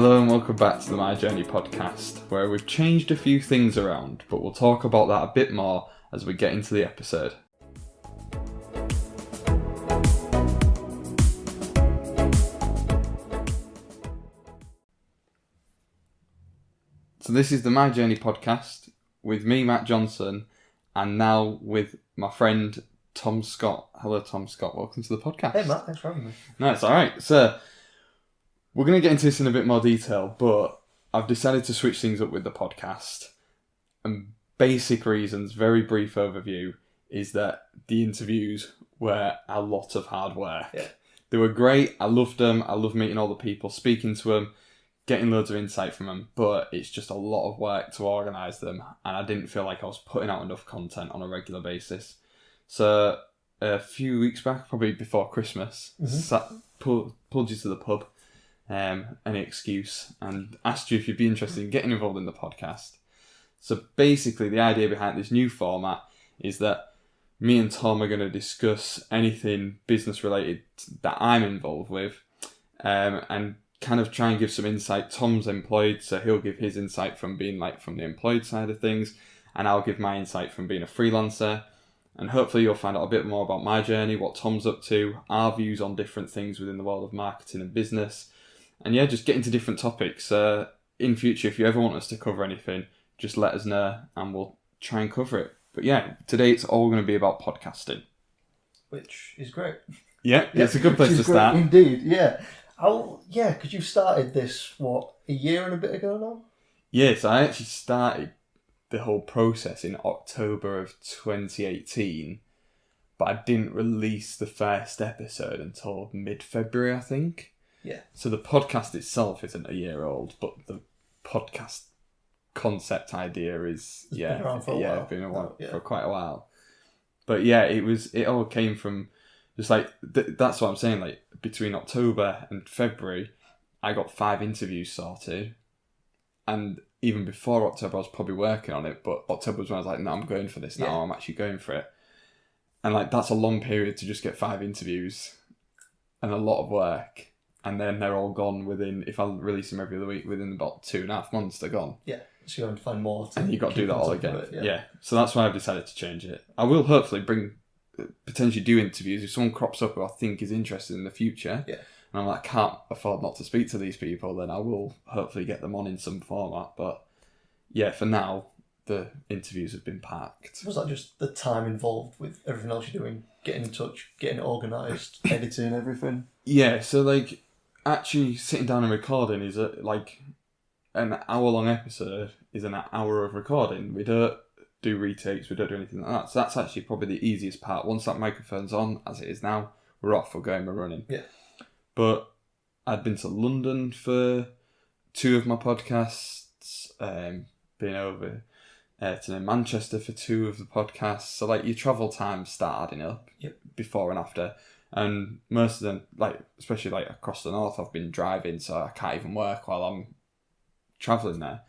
Hello and welcome back to the My Journey podcast, where we've changed a few things around, but we'll talk about that a bit more as we get into the episode. So this is the My Journey podcast with me, Matt Johnson, and now with my friend Tom Scott. Hello, Tom Scott. Welcome to the podcast. Hey, Matt. Thanks for having me. No, it's all right. So we're going to get into this in a bit more detail, but I've decided to switch things up with the podcast. And basic reasons, very brief overview, is that the interviews were a lot of hard work. Yeah. They were great. I loved them. I love meeting all the people, speaking to them, getting loads of insight from them, but it's just a lot of work to organise them, and I didn't feel like I was putting out enough content on a regular basis. So a few weeks back, probably before Christmas, pulled you to the pub, any excuse, and asked you if you'd be interested in getting involved in the podcast. So basically the idea behind this new format is that me and Tom are going to discuss anything business related that I'm involved with, and kind of try and give some insight. Tom's employed, so he'll give his insight from being from the employed side of things, and I'll give my insight from being a freelancer. And hopefully you'll find out a bit more about my journey, what Tom's up to, our views on different things within the world of marketing and business. And yeah, just get into different topics. In future, if you ever want us to cover anything, just let us know and we'll try and cover it. But yeah, today it's all going to be about podcasting. Which is great. Yeah, it's a good place to start. Indeed, yeah. Because you started this, a year and a bit ago now? Yes, I actually started the whole process in October of 2018, but I didn't release the first episode until mid-February, I think. Yeah. So the podcast itself isn't a year old, but the podcast concept idea is been around for a while. Been around for quite a while. But yeah, it all came from just that's what I'm saying. Between October and February, I got 5 interviews sorted, and even before October, I was probably working on it. But October was when I was like, "No, I'm going for this now. I'm actually going for it." And that's a long period to just get 5 interviews, and a lot of work. And then they're all gone within, if I release them every other week, within about 2.5 months, they're gone. Yeah, so you're going to find more. And you've got to do that all again. It, yeah. So that's why I've decided to change it. I will hopefully potentially do interviews. If someone crops up who I think is interested in the future, and I'm like, can't afford not to speak to these people, then I will hopefully get them on in some format. But yeah, for now, the interviews have been packed. Was that just the time involved with everything else you're doing? Getting in touch, getting it organised, editing, everything? Yeah, so actually sitting down and recording is an hour-long episode is an hour of recording. We don't do retakes, we don't do anything like that. So that's actually probably the easiest part. Once that microphone's on, as it is now, we're off, we're going, we're running. Yeah. But I'd been to London for 2 of my podcasts, been over to Manchester for 2 of the podcasts. So your travel time start adding up before and after. And most of them, especially across the north, I've been driving, so I can't even work while I'm travelling there.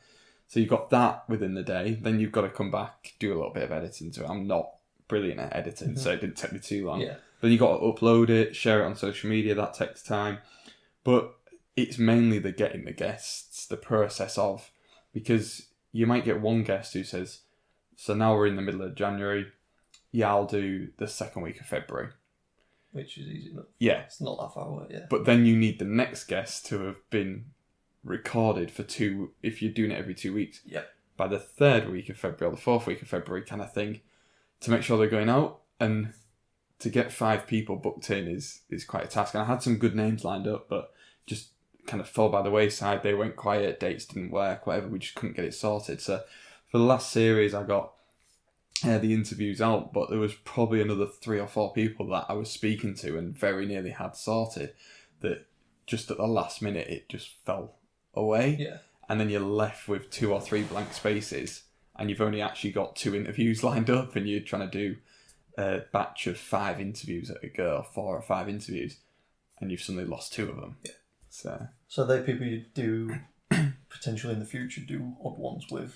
So you've got that within the day. Then you've got to come back, do a little bit of editing to it. I'm not brilliant at editing, so it didn't take me too long. Yeah. Then you've got to upload it, share it on social media. That takes time. But it's mainly the getting the guests, the process of, because you might get one guest who says, so now we're in the middle of January, I'll do the second week of February. Which is easy enough. Yeah. It's not that far away, yeah. But then you need the next guest to have been recorded for 2, if you're doing it every 2 weeks. Yeah. By the 3rd week of February or the 4th week of February kind of thing, to make sure they're going out. And to get 5 people booked in is quite a task. And I had some good names lined up, but just kind of fell by the wayside. They went quiet, dates didn't work, whatever. We just couldn't get it sorted. So for the last series, I got the interviews out, but there was probably another 3 or 4 people that I was speaking to and very nearly had sorted, that just at the last minute it just fell away. Yeah. And then you're left with 2 or 3 blank spaces, and you've only actually got 2 interviews lined up, and you're trying to do a batch of 5 interviews at a go, 4 or 5 interviews, and you've suddenly lost 2 of them. Yeah. So they people you do potentially in the future do odd ones with?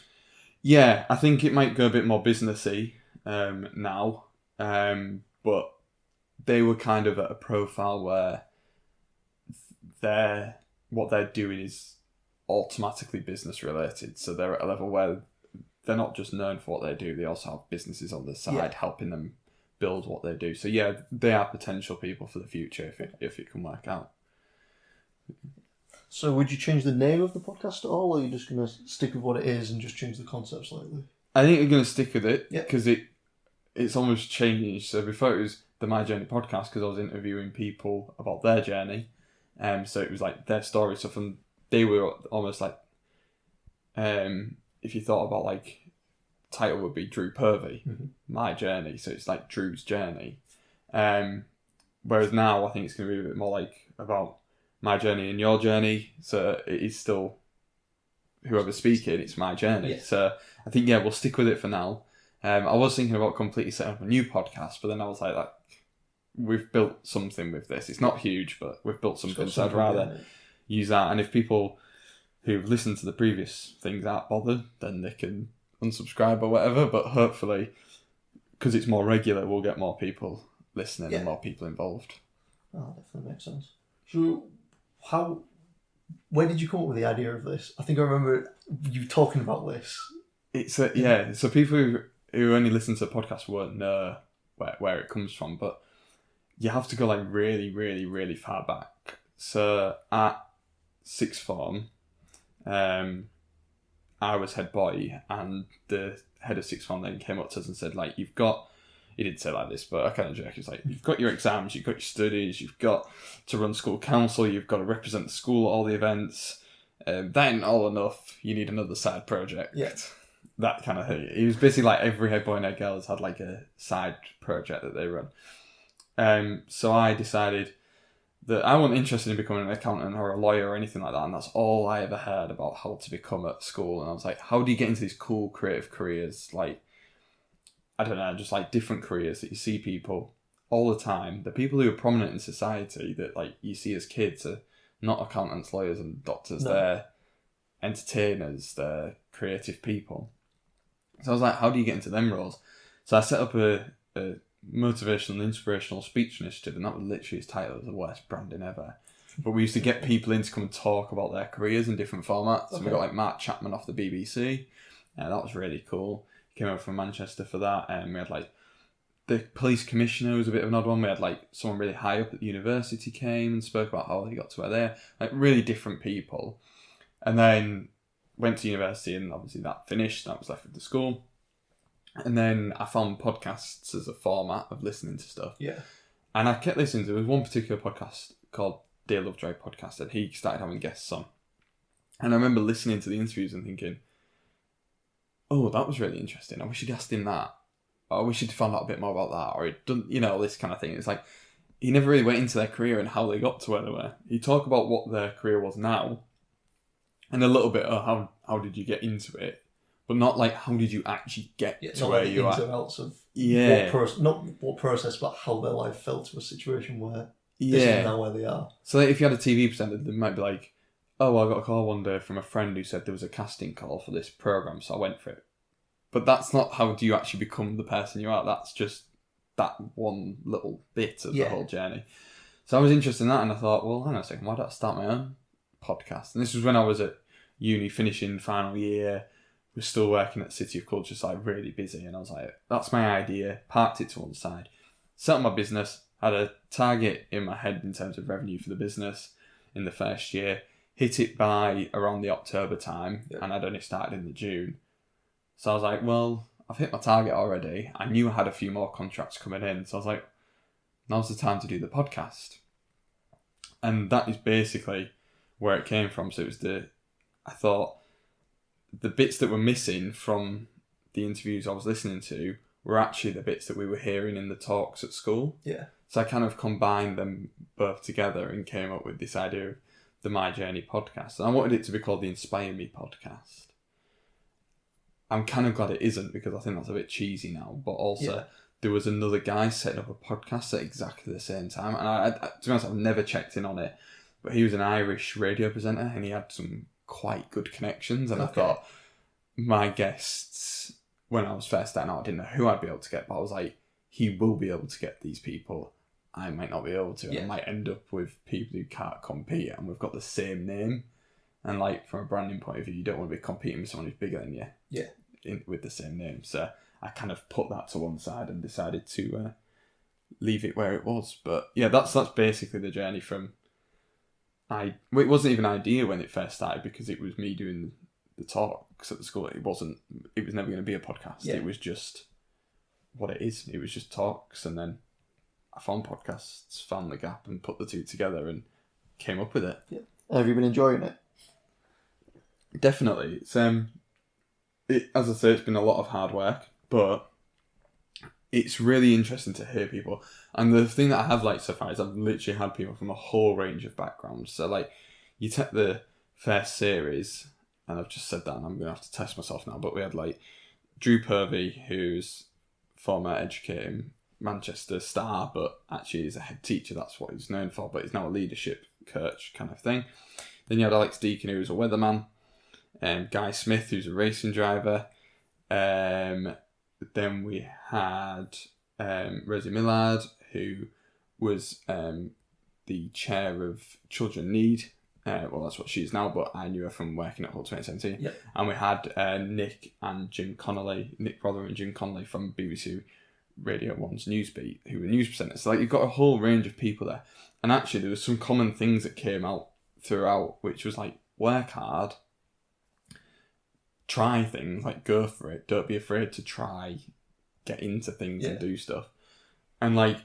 Yeah, I think it might go a bit more businessy now, but they were kind of at a profile where what they're doing is automatically business related. So they're at a level where they're not just known for what they do, they also have businesses on the side helping them build what they do. So yeah, they are potential people for the future if it can work out. So would you change the name of the podcast at all, or are you just going to stick with what it is and just change the concept slightly? I think we're going to stick with it Yeah. because it's almost changed. So before it was the My Journey podcast because I was interviewing people about their journey. So it was like their story stuff, and they were almost like, if you thought about like, title would be Drew Purvey, My Journey. So it's like Drew's journey. Whereas now I think it's going to be a bit more like about my journey and your journey. So it is still whoever's speaking, it's my journey. Yeah. So I think, yeah, we'll stick with it for now. I was thinking about completely setting up a new podcast, but then I was like, we've built something with this. It's not huge, but we've built something. So I'd rather use that. And if people who've listened to the previous things aren't bothered, then they can unsubscribe or whatever. But hopefully, because it's more regular, we'll get more people listening and more people involved. Oh, definitely makes sense. So, where did you come up with the idea of this? I think I remember you talking about this. It's so people who only listen to the podcast won't know where it comes from, but you have to go like really, really, really far back. So at sixth form, I was head boy, and the head of sixth form then came up to us and said, like, he didn't say like this, but I kind of joke. He's like, you've got your exams, you've got your studies, you've got to run school council, you've got to represent the school at all the events. That ain't all enough. You need another side project. Yeah. That kind of thing. He was basically like every head boy and head girl has had like a side project that they run. So I decided that I wasn't interested in becoming an accountant or a lawyer or anything like that, and that's all I ever heard about how to become at school. And I was like, how do you get into these cool creative careers? Like, I don't know, just like different careers that you see people all the time. The people who are prominent in society that like you see as kids are not accountants, lawyers and doctors. No. They're entertainers, they're creative people. So I was like, how do you get into them roles? So I set up a motivational and inspirational speech initiative, and that was literally his title. It was the worst branding ever. But we used to get people in to come and talk about their careers in different formats. Okay. So we got like Mark Chapman off the BBC. That was really cool. He came over from Manchester for that. And we had like the police commissioner was a bit of an odd one. We had like someone really high up at the university came and spoke about how they got to where they're. Like really different people. And then went to university, and obviously that finished. That was left with the school. And then I found podcasts as a format of listening to stuff. Yeah. And I kept listening to, there was one particular podcast called Dear Lovejoy Podcast, and he started having guests on. And I remember listening to the interviews and thinking, oh, that was really interesting. I wish he'd asked him that. Or I wish he'd found out a bit more about that. Or he'd done, this kind of thing. It's like, he never really went into their career and how they got to where they were. He'd talk about what their career was now, and a little bit of how did you get into it, but not like how did you actually get to where you are. Not the ins and outs of not what process, but how their life fell to a situation where this is now where they are. So like, if you had a TV presenter, they might be like, oh, I got a call one day from a friend who said there was a casting call for this programme, so I went for it. But that's not how do you actually become the person you are. That's just that one little bit of the whole journey. So I was interested in that, and I thought, well, hang on a second, why don't I start my own podcast? And this was when I was at uni, finishing final year, was still working at City of Culture, so like really busy, and I was like, that's my idea, parked it to one side, set up my business, had a target in my head in terms of revenue for the business in the first year, hit it by around the October time, and I'd only started in the June. So I was like, well, I've hit my target already. I knew I had a few more contracts coming in, so I was like, now's the time to do the podcast. And that is basically where it came from. So it was I thought the bits that were missing from the interviews I was listening to were actually the bits that we were hearing in the talks at school. Yeah. So I kind of combined them both together and came up with this idea of the My Journey podcast. And I wanted it to be called the Inspire Me podcast. I'm kind of glad it isn't, because I think that's a bit cheesy now. But also, there was another guy setting up a podcast at exactly the same time. And I to be honest, I've never checked in on it. But he was an Irish radio presenter, and he had some quite good connections. And I thought, my guests, when I was first starting out, I didn't know who I'd be able to get. But I was like, he will be able to get these people. I might not be able to. I might end up with people who can't compete, and we've got the same name. And like from a branding point of view, you don't want to be competing with someone who's bigger than you. Yeah. With the same name. So I kind of put that to one side and decided to leave it where it was. But yeah, that's basically the journey from. It wasn't even an idea when it first started because it was me doing the talks at the school. It was never going to be a podcast. Yeah. It was just what it is. It was just talks, and then I found podcasts, found the gap, and put the two together and came up with it. Yeah. Have you been enjoying it? Definitely. It's as I say, it's been a lot of hard work, but it's really interesting to hear people. And the thing that I have liked so far is I've literally had people from a whole range of backgrounds. So like, you take the first series, and I've just said that, and I'm going to have to test myself now, but we had like Drew Purvey, who's former educating Manchester star, but actually is a head teacher. That's what he's known for, but he's now a leadership coach kind of thing. Then you had Alex Deacon, who was a weatherman. Guy Smith, who's a racing driver. Then we had Rosie Millard, who was the chair of Children Need. Well, that's what she is now, but I knew her from working at Hull 2017. Yep. And we had Nick Rother and Jim Connolly from BBC Radio 1's Newsbeat, who were news presenters. So like, you've got a whole range of people there. And actually, there was some common things that came out throughout, which was like, work hard, try things, like go for it, don't be afraid to try, get into things and do stuff, and like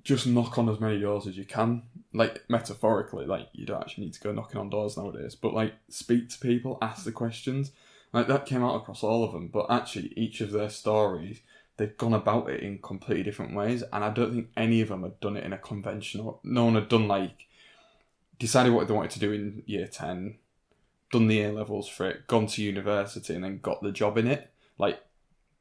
just knock on as many doors as you can, like metaphorically. Like, you don't actually need to go knocking on doors nowadays, but like, speak to people, ask the questions. Like, that came out across all of them, but actually each of their stories, they've gone about it in completely different ways, and I don't think any of them had done it in a conventional. No one had done like decided what they wanted to do in year 10, done the A-levels for it, gone to university, and then got the job in it. Like,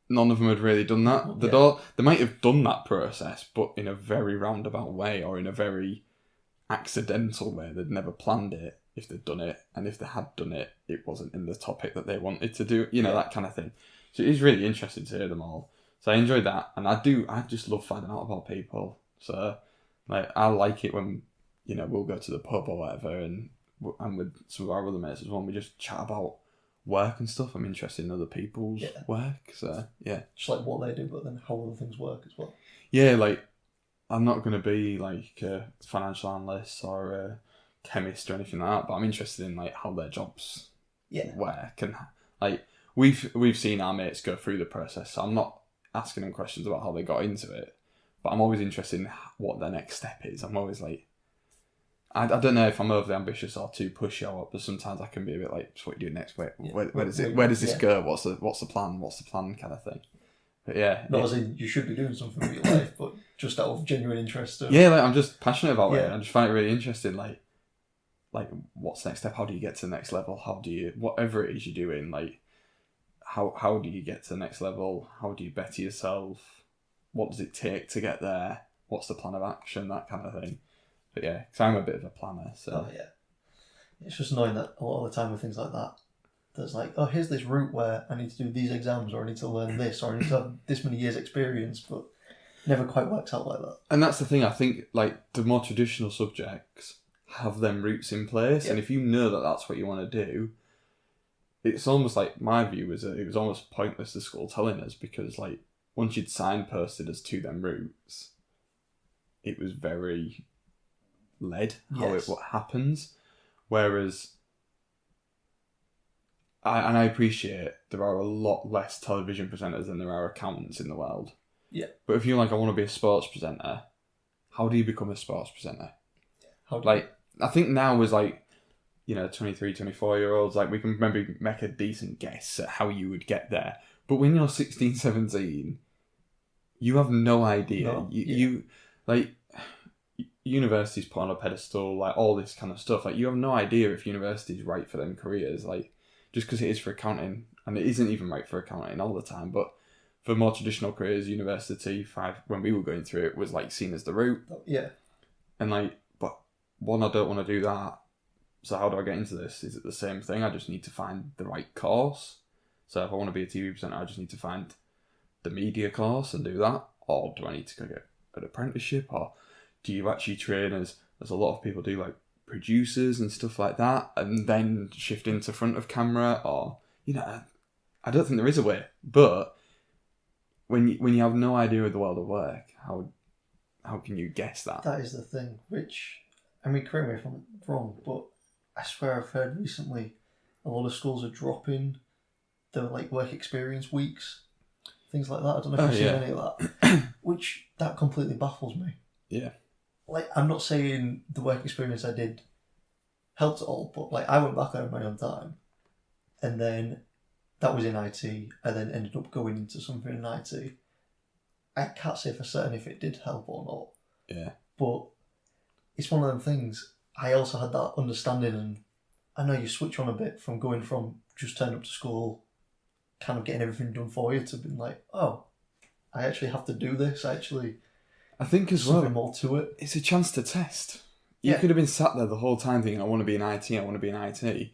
none of them had really done that. They might have done that process, but in a very roundabout way, or in a very accidental way. They'd never planned it if they'd done it, and if they had done it, it wasn't in the topic that they wanted to do, that kind of thing. So it is really interesting to hear them all. So I enjoyed that, and I just love finding out about people. So like, I like it when, we'll go to the pub or whatever, and with some of our other mates as well, and we just chat about work and stuff. I'm interested in other people's work, so yeah. Just like what they do, but then how other things work as well. Yeah, like, I'm not going to be like a financial analyst or a chemist or anything like that, but I'm interested in like how their jobs work, and like we've seen our mates go through the process, so I'm not asking them questions about how they got into it, but I'm always interested in what their next step is. I'm always like, I don't know if I'm overly ambitious or too pushy or what, but sometimes I can be a bit like, so what do you do next? Where does this go? What's the plan? What's the plan, kind of thing? But yeah, not as in you should be doing something with your life, but just out of genuine interest. Yeah, like, I'm just passionate about it. I just find it really interesting. Like what's the next step? How do you get to the next level? How do you, whatever it is you're doing, like how do you get to the next level? How do you better yourself? What does it take to get there? What's the plan of action? That kind of thing. But yeah, because I'm a bit of a planner, so... Oh, yeah. It's just annoying that a lot of the time with things like that, there's like, oh, here's this route where I need to do these exams, or I need to learn this, or I need to have this many years experience, but never quite works out like that. And that's the thing, I think, like, the more traditional subjects have them routes in place, and if you know that that's what you want to do, it's almost like, my view was that it was almost pointless, the school telling us, because, like, once you'd signposted us to them routes, it was very... led what happens, whereas I appreciate there are a lot less television presenters than there are accountants in the world. Yeah. But if you're like, I want to be a sports presenter, how do you become a sports presenter? I think now is like, 23, 24-year-olds, like, we can maybe make a decent guess at how you would get there. But when you're 16, 17, you have no idea. No. You universities put on a pedestal, like all this kind of stuff. Like, you have no idea if university's right for them careers. Like, just because it is for accounting, and it isn't even right for accounting all the time, but for more traditional careers, university, when we were going through it, was like seen as the route. Yeah. And like, but one, I don't want to do that. So how do I get into this? Is it the same thing? I just need to find the right course. So if I want to be a TV presenter, I just need to find the media course and do that. Or do I need to go get an apprenticeship? Or do you actually train as a lot of people do, like producers and stuff like that, and then shift into front of camera, or I don't think there is a way. But when you have no idea of the world of work, how can you guess that? That is the thing. Which, I mean, correct me if I'm wrong, but I swear I've heard recently a lot of schools are dropping the work experience weeks, things like that. I don't know if you've seen any of that. Which that completely baffles me. Yeah. I'm not saying the work experience I did helped at all, but I went back there in my own time, and then that was in IT. I then ended up going into something in IT. I can't say for certain if it did help or not. Yeah. But it's one of them things. I also had that understanding, and I know you switch on a bit from going from just turning up to school, kind of getting everything done for you, to being like, oh, I actually have to do this. I think as something well, more to it. it's a chance to test. You could have been sat there the whole time thinking, I want to be in IT, I want to be in IT.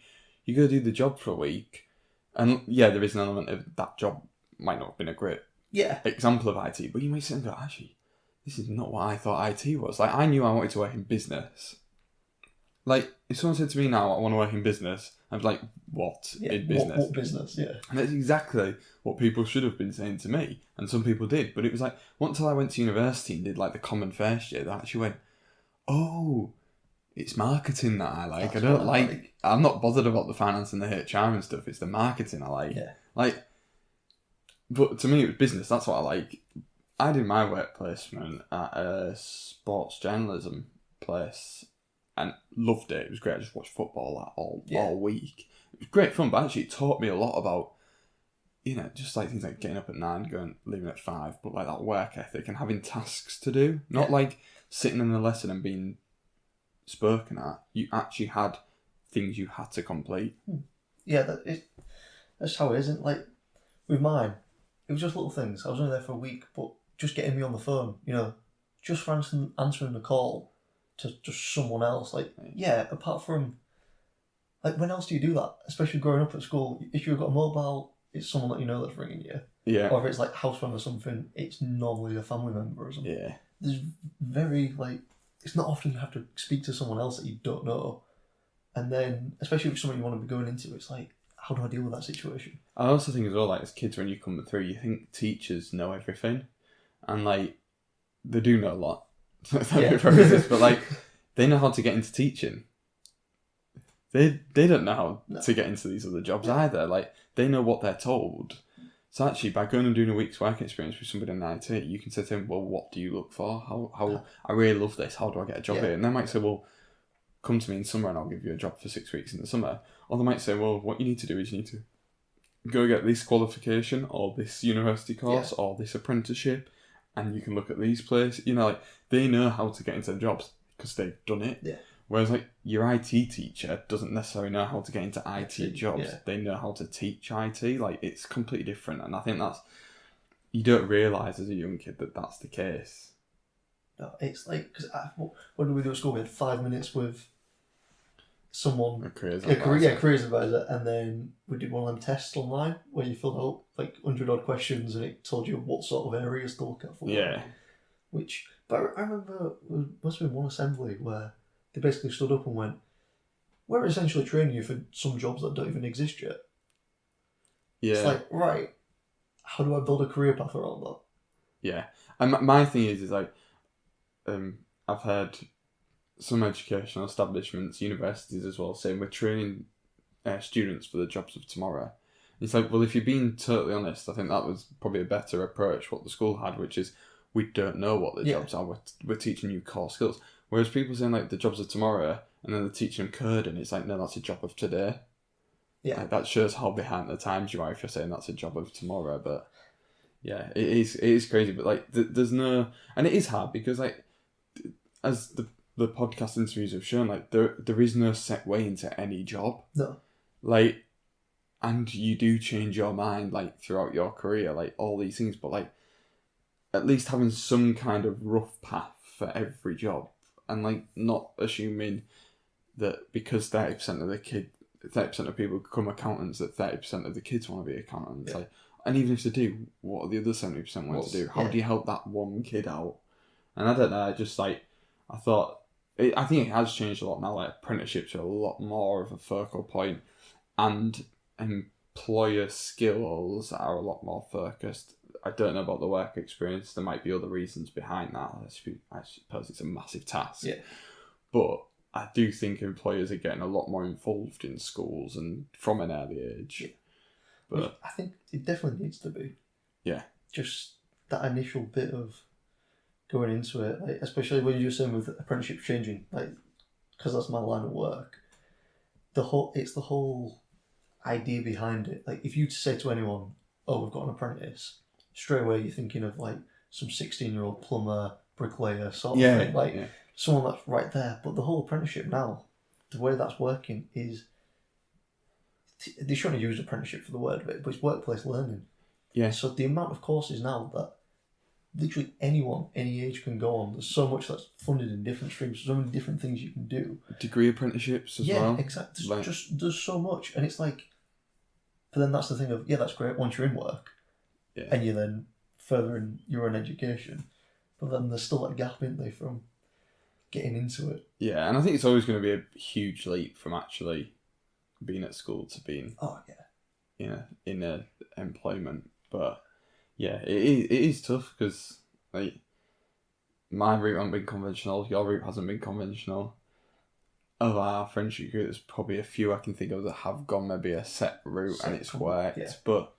You go do the job for a week, and there is an element of that job might not have been a great example of IT, but you might sit and go, actually, this is not what I thought IT was. I knew I wanted to work in business. If someone said to me now, I want to work in business, I'd be like, what in business? What business, yeah. And that's exactly what people should have been saying to me, and some people did. But it was once I went to university and did the common first year, they actually went, oh, it's marketing that I like. That's I don't what I like. I'm not bothered about the finance and the HR and stuff. It's the marketing I like. Yeah. But to me, it was business. That's what I like. I did my work placement at a sports journalism place and loved it. It was great. I just watched football all week. It was great fun, but actually it taught me a lot about, just things like getting up at 9, leaving at 5, but that work ethic and having tasks to do. Not sitting in the lesson and being spoken at. You actually had things you had to complete. Yeah, that's how it isn't. With mine, it was just little things. I was only there for a week, but just getting me on the phone, just for answering the call to just someone else. Apart from, when else do you do that? Especially growing up at school, if you've got a mobile, it's someone that you know that's ringing you. Yeah. Or if it's house phone or something, it's normally a family member or something. Yeah. There's very, it's not often you have to speak to someone else that you don't know. And then, especially if it's something you want to be going into, it's how do I deal with that situation? I also think as well, as kids, when you come through, you think teachers know everything. And, they do know a lot. But, they know how to get into teaching. They don't know how to get into these other jobs either. They know what they're told. So actually, by going and doing a week's work experience with somebody in IT, you can say to them, well, what do you look for? How I really love this. How do I get a job here? And they might say, well, come to me in summer and I'll give you a job for 6 weeks in the summer. Or they might say, well, what you need to do is you need to go get this qualification or this university course or this apprenticeship, and you can look at these places. They know how to get into jobs because they've done it. Yeah. Whereas your IT teacher doesn't necessarily know how to get into IT jobs. Yeah. They know how to teach IT. It's completely different. And I think you don't realise as a young kid that that's the case. No, it's because when did we do at school? We had 5 minutes with someone, a careers advisor, and then we did one of them tests online where you filled out 100 odd questions and it told you what sort of areas to look at for. Yeah. But I remember it must have been one assembly where they basically stood up and went, we're essentially training you for some jobs that don't even exist yet. Yeah. It's right, how do I build a career path around that? Yeah. And my thing is I've heard some educational establishments, universities as well, saying we're training students for the jobs of tomorrow. It's well, if you're being totally honest, I think that was probably a better approach what the school had, which is we don't know what the jobs are. We're teaching you core skills. Whereas people saying the jobs of tomorrow, and then they're teaching them coding, it's no, that's a job of today. Yeah. That shows how behind the times you are if you're saying that's a job of tomorrow. But yeah, it is crazy. But there's no, and it is hard because as the podcast interviews have shown, there is no set way into any job. No. And you do change your mind throughout your career, all these things. But at least having some kind of rough path for every job, and not assuming that because 30% of people become accountants, that 30% of the kids want to be accountants. Yeah. And even if they do, what are the other 70% want to do? How do you help that one kid out? And I don't know. I just I thought I think it has changed a lot now. Like apprenticeships are a lot more of a focal point, and employer skills are a lot more focused. I don't know about the work experience. There might be other reasons behind that. I suppose it's a massive task. Yeah. But I do think employers are getting a lot more involved in schools and from an early age. Yeah. But I think it definitely needs to be. Yeah. Just that initial bit of going into it, like, especially when you're saying with apprenticeships changing, like, because that's my line of work. It's the whole idea behind it. Like, if you say to anyone, "Oh, we've got an apprentice," straight away you're thinking of like some 16-year-old plumber, bricklayer sort of thing, like someone that's right there. But the whole apprenticeship now, the way that's working is they shouldn't use apprenticeship for the word of it, but it's workplace learning. Yeah. So the amount of courses now that literally anyone, any age can go on. There's so much that's funded in different streams. So many different things you can do. Degree apprenticeships as well. Yeah, exactly. There's so much, and it's like, but then that's the thing of that's great once you're in work, and you're then furthering your own education, but then there's still that gap, isn't there, from getting into it. Yeah, and I think it's always going to be a huge leap from actually being at school to being in a employment, but. Yeah, it is tough because like my route hasn't been conventional, your route hasn't been conventional. Of our friendship group, there's probably a few I can think of that have gone maybe a set route and it's worked. Yeah. But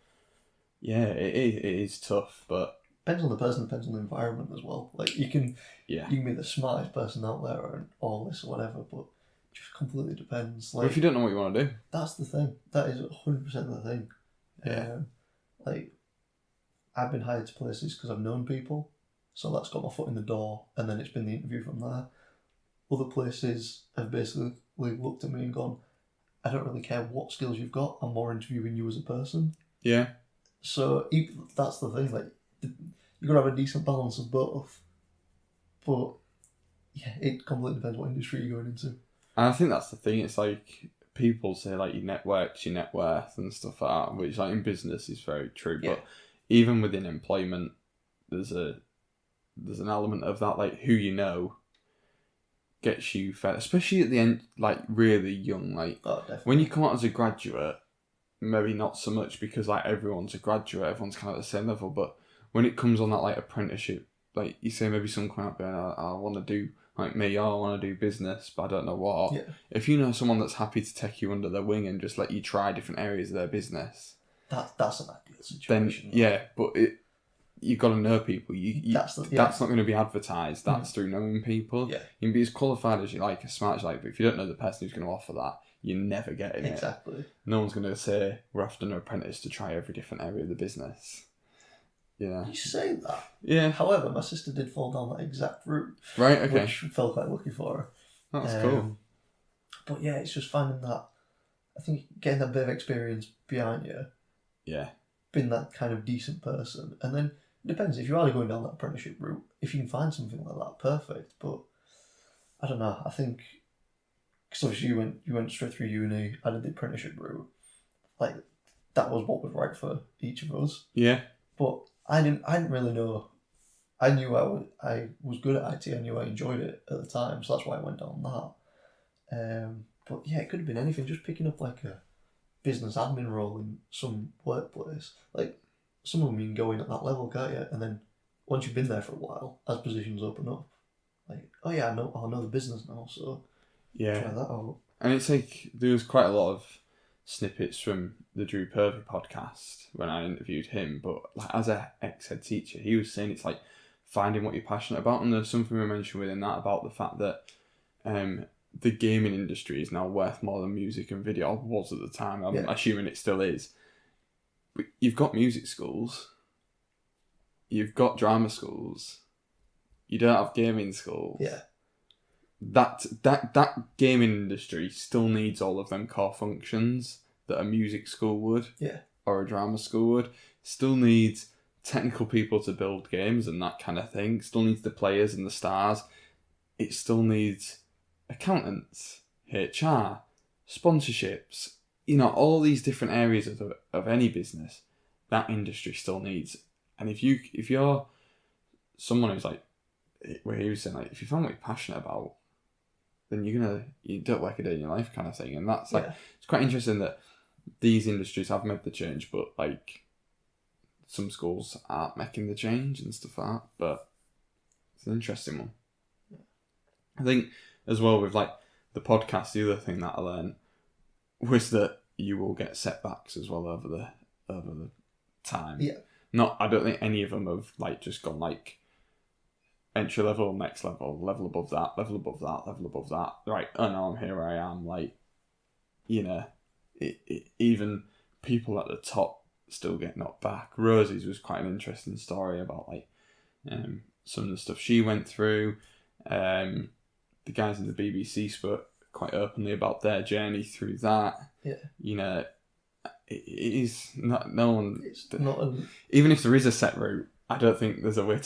yeah, it is tough. But depends on the person, depends on the environment as well. Like you can be the smartest person out there or all this or whatever, but it just completely depends. Like, but if you don't know what you want to do, that's the thing. That is 100% the thing. Yeah. Like. I've been hired to places because I've known people, so that's got my foot in the door, and then it's been the interview from there. Other places have basically looked at me and gone, I don't really care what skills you've got, I'm more interviewing you as a person. Yeah. So that's the thing, like, you've got to have a decent balance of both, but yeah, it completely depends what industry you're going into. And I think that's the thing, it's like, people say like your network's your net worth and stuff like that, which like in business is very true, but even within employment, there's an element of that, like who you know gets you fed, especially at the end, like really young, like when you come out as a graduate, maybe not so much because like everyone's a graduate, everyone's kind of at the same level, but when it comes on that like apprenticeship, like you say maybe someone coming up going, I want to do like me, I want to do business, but I don't know what. Yeah. If you know someone that's happy to take you under their wing and just let you try different areas of their business, that's an ideal situation. Then, but you've got to know people. That's not going to be advertised. That's through knowing people. Yeah. You can be as qualified as you like, as smart as you like, but if you don't know the person who's going to offer that, you're never getting it. Exactly. No one's going to say, we're after an apprentice to try every different area of the business. Yeah. You say that. Yeah. However, my sister did fall down that exact route. Right, okay. Which felt quite lucky for her. That's cool. But yeah, it's just finding that, I think getting that bit of experience behind you. Yeah. Being that kind of decent person. And then it depends, if you are going down that apprenticeship route, if you can find something like that, perfect. But I don't know, I think, because obviously you went straight through uni, I did the apprenticeship route. Like, that was what was right for each of us. Yeah. But I didn't really know. I knew I was good at IT. I knew I enjoyed it at the time, so that's why I went down that. But yeah, it could have been anything. Just picking up like a business admin role in some workplace. Like, some of them you can go in at that level, can't you? And then once you've been there for a while, as positions open up, like, oh yeah, I know the business now, so try that out. And it's like there was quite a lot of snippets from the Drew Purvey podcast when I interviewed him, but like as a ex-head teacher, he was saying it's like finding what you're passionate about, and there's something we mentioned within that about the fact that the gaming industry is now worth more than music and video, or was at the time. I'm assuming it still is. But you've got music schools, you've got drama schools, you don't have gaming schools. Yeah. That gaming industry still needs all of them core functions that a music school would, or a drama school would. Still needs technical people to build games and that kind of thing. Still needs the players and the stars. It still needs accountants, HR, sponsorships. You know, all these different areas of any business. That industry still needs. And if you're someone who's like, where he was saying, like, if you find what you're passionate about, then you don't work a day in your life kind of thing. And that's like, Yeah. it's quite interesting that these industries have made the change, but like some schools aren't making the change and stuff like that. But it's an interesting one. I think as well with like the podcast, the other thing that I learned was that you will get setbacks as well over the time. Yeah. I don't think any of them have like just gone like entry level, next level, level above that, level above that, level above that. Right, oh no, I'm here, I am. Like, even people at the top still get knocked back. Rosie's was quite an interesting story about like some of the stuff she went through. The guys in the BBC spoke quite openly about their journey through that. Yeah. It is not no one. It's not Even if there is a set route, I don't think there's a way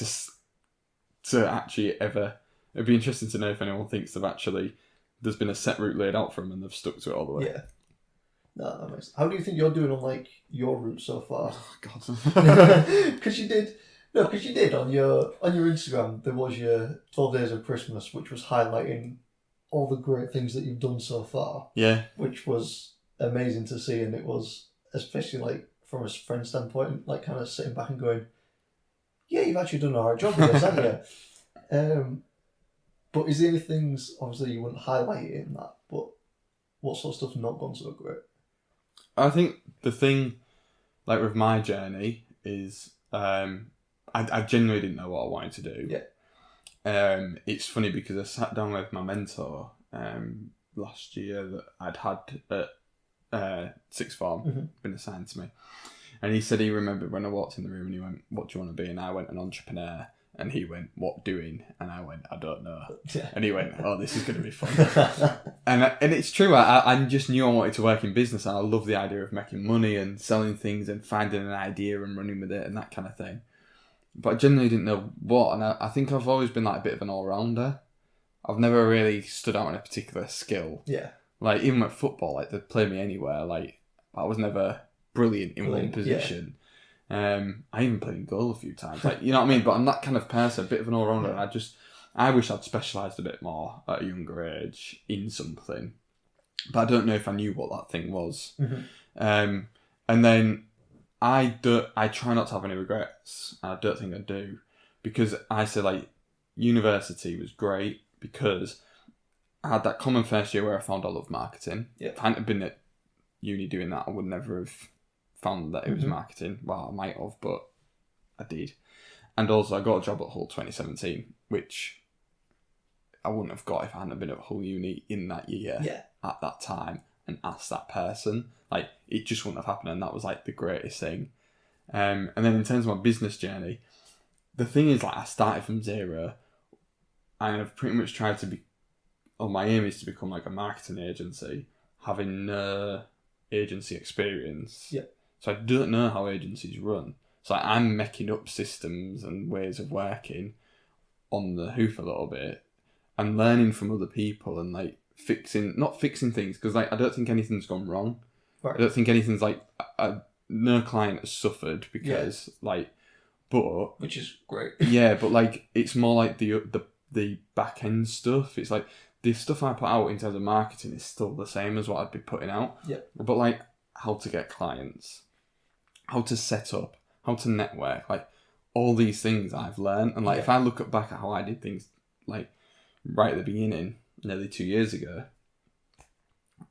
to actually ever. It'd be interesting to know if anyone thinks there's been a set route laid out for them and they've stuck to it all the way. Yeah. No, that makes. How do you think you're doing on like your route so far? Oh, God. Because you did on your Instagram. There was your 12 Days of Christmas, which was highlighting all the great things that you've done so far. Yeah. Which was amazing to see, and it was especially like from a friend standpoint, like kind of sitting back and going, "Yeah, you've actually done a hard job with this, haven't you?" But is there any things? Obviously, you wouldn't highlight it in that, but what sort of stuff's not gone so great? I think the thing, like with my journey, is I genuinely didn't know what I wanted to do. Yeah. It's funny because I sat down with my mentor last year that I'd had at sixth form, been assigned to me, and he said he remembered when I walked in the room and he went, "What do you want to be?" And I went, "An entrepreneur." And he went, "What doing?" And I went, "I don't know." Yeah. And he went, "Oh, this is going to be fun." and it's true. I just knew I wanted to work in business, and I love the idea of making money and selling things and finding an idea and running with it and that kind of thing. But I genuinely didn't know what. And I think I've always been like a bit of an all-rounder. I've never really stood out in a particular skill. Yeah. Like even with football, like they'd play me anywhere. Like I was never brilliant in one position. I even played in goal a few times, like, you know what I mean? But I'm that kind of person, a bit of an all-rounder, and I wish I'd specialised a bit more at a younger age in something, but I don't know if I knew what that thing was. And then I try not to have any regrets, and I don't think I do, because I say like university was great because I had that common first year where I found I love marketing. If I hadn't have been at uni doing that, I would never have found that it was marketing. Well, I might have, but I did. And also I got a job at Hull 2017, which I wouldn't have got if I hadn't been at Hull Uni in that year at that time and asked that person. Like, it just wouldn't have happened, and that was like the greatest thing. And then in terms of my business journey, the thing is, like, I started from zero and I've pretty much tried to my aim is to become like a marketing agency, having no agency experience. Yeah. So I don't know how agencies run. So I'm making up systems and ways of working on the hoof a little bit and learning from other people and like not fixing things, because like I don't think anything's gone wrong. Right. I don't think anything's like no client has suffered because but which is great. Yeah, but like it's more like the back end stuff. It's like the stuff I put out in terms of marketing is still the same as what I'd be putting out. Yeah. But like how to get clients, how to set up, how to network, like all these things I've learned. And like if I look back at how I did things like right at the beginning, nearly 2 years ago,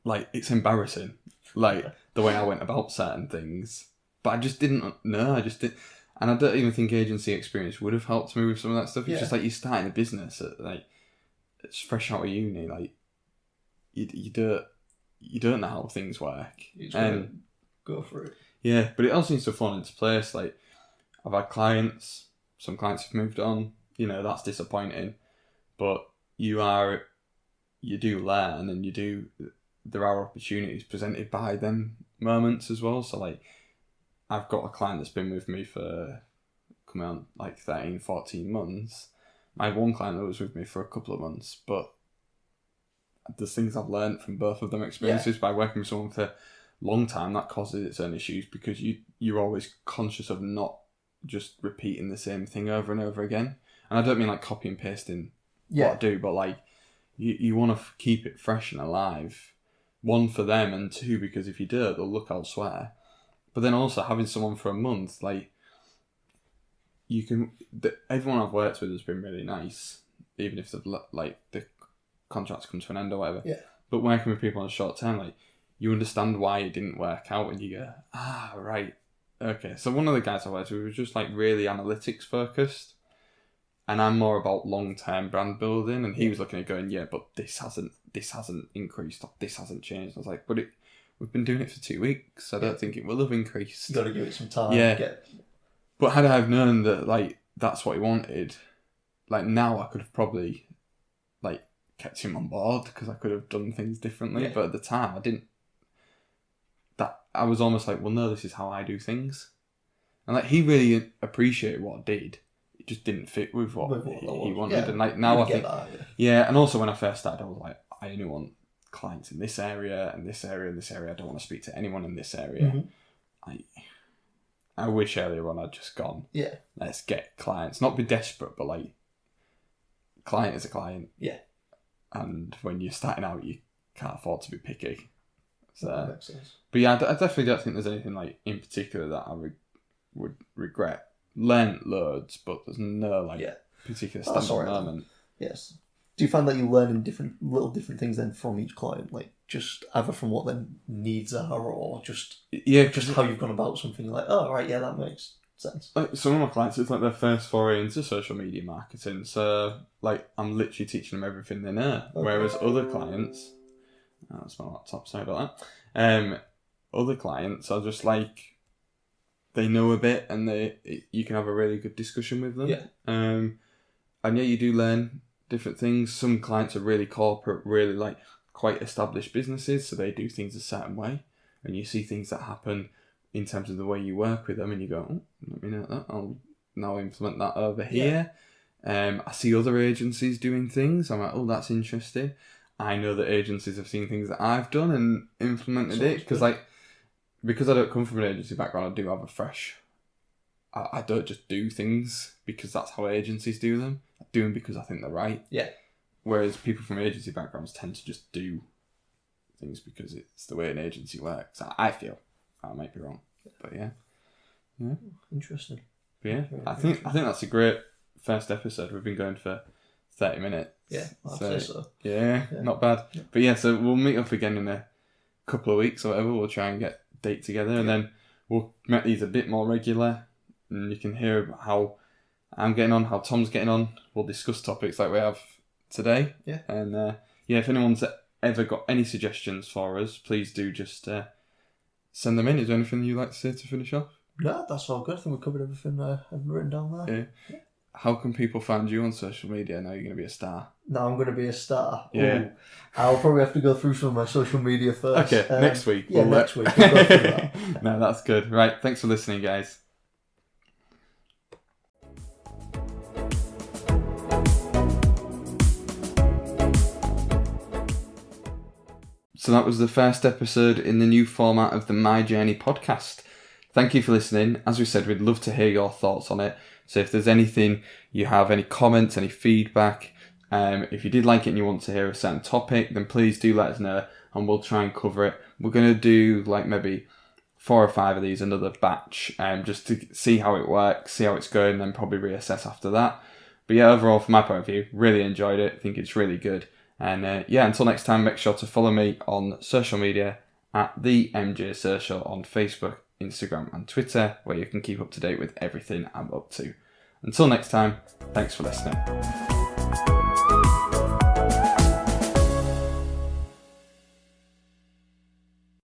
like it's embarrassing. Like the way I went about certain things. But I just didn't know. I just did, and I don't even think agency experience would have helped me with some of that stuff. It's just like you're starting a business at, like, it's fresh out of uni, like you don't know how things work. You just go for it. Yeah, but it all seems to have fallen into place. Like I've had clients, some clients have moved on. You know, that's disappointing, but you do learn, and there are opportunities presented by them moments as well. So like I've got a client that's been with me for coming on like 13, 14 months. I had one client that was with me for a couple of months, but there's things I've learned from both of them experiences by working with someone for a long time. That causes its own issues because you're always conscious of not just repeating the same thing over and over again. And I don't mean like copy and pasting what I do, but like you want to keep it fresh and alive. One, for them, and two, because if you do, they'll look elsewhere. But then also having someone for a month, like, everyone I've worked with has been really nice, even if the contracts come to an end or whatever. Yeah. But working with people on a short term, like, you understand why it didn't work out, and you go, right, okay. So one of the guys I worked with was just like really analytics focused, and I'm more about long term brand building. And he was looking at going, yeah, but this hasn't increased, or this hasn't changed. I was like, but we've been doing it for 2 weeks. I don't think it will have increased. You got to give it some time. Yeah. But had I have known that, like, that's what he wanted, like, now I could have probably, like, kept him on board, because I could have done things differently. But at the time, I didn't. I was almost like, well, no, this is how I do things. And, like, he really appreciated what I did. It just didn't fit with what he wanted. Yeah. And, like, now I think... That, yeah, and also when I first started, I was like, I only want clients in this area, and this area, and this area. I don't want to speak to anyone in this area. Mm-hmm. I wish earlier on I'd just gone, let's get clients. Not be desperate, but, like, client is a client. Yeah. And when you're starting out, you can't afford to be picky. So, that makes sense. But yeah, I definitely don't think there's anything, like, in particular that I would regret. Learned loads, but there's no, like, particular standout moment. Yes. Do you find that you learn different things then from each client? Like, just either from what their needs are, or just how you've gone about something, like, oh, right, yeah, that makes sense. Like, some of my clients, it's like their first foray into social media marketing. So, like, I'm literally teaching them everything they know. Okay. Whereas other clients... Oh, that's my laptop, sorry about that. Other clients are just like, they know a bit, and you can have a really good discussion with them. Yeah. And yeah, you do learn different things. Some clients are really corporate, really, like, quite established businesses, so they do things a certain way, and you see things that happen in terms of the way you work with them, and you go, oh, let me know that, I'll now implement that over here. I see other agencies doing things, I'm like, oh, that's interesting. I know that agencies have seen things that I've done and implemented it, because I don't come from an agency background, I do have a fresh... I don't just do things because that's how agencies do them. I do them because I think they're right. Yeah. Whereas people from agency backgrounds tend to just do things because it's the way an agency works. I feel. I might be wrong. But yeah. Interesting. But yeah, I think that's a great first episode. We've been going for 30 minutes. Yeah, I'd say so. Yeah, not bad. Yeah. But yeah, so we'll meet up again in a couple of weeks or whatever. We'll try and get a date together, and then we'll make these a bit more regular, and you can hear about how I'm getting on, how Tom's getting on. We'll discuss topics like we have today. Yeah. And if anyone's ever got any suggestions for us, please do just send them in. Is there anything you'd like to say to finish off? No, that's all good. I think we've covered everything I've written down there. Yeah. How can people find you on social media now you're going to be a star? Now I'm going to be a star. Yeah. Ooh. I'll probably have to go through some of my social media first. Okay, next week. Yeah, next week. We'll go through that. No, that's good. Right, thanks for listening, guys. So that was the first episode in the new format of the My Journey podcast. Thank you for listening. As we said, we'd love to hear your thoughts on it. So if there's anything you have, any comments, any feedback, if you did like it and you want to hear a certain topic, then please do let us know and we'll try and cover it. We're going to do like maybe 4 or 5 of these, another batch, just to see how it works, see how it's going, then probably reassess after that. But yeah, overall, from my point of view, really enjoyed it. I think it's really good. And until next time, make sure to follow me on social media at the MJ Social on Facebook, Instagram and Twitter, where you can keep up to date with everything I'm up to. Until next time, thanks for listening.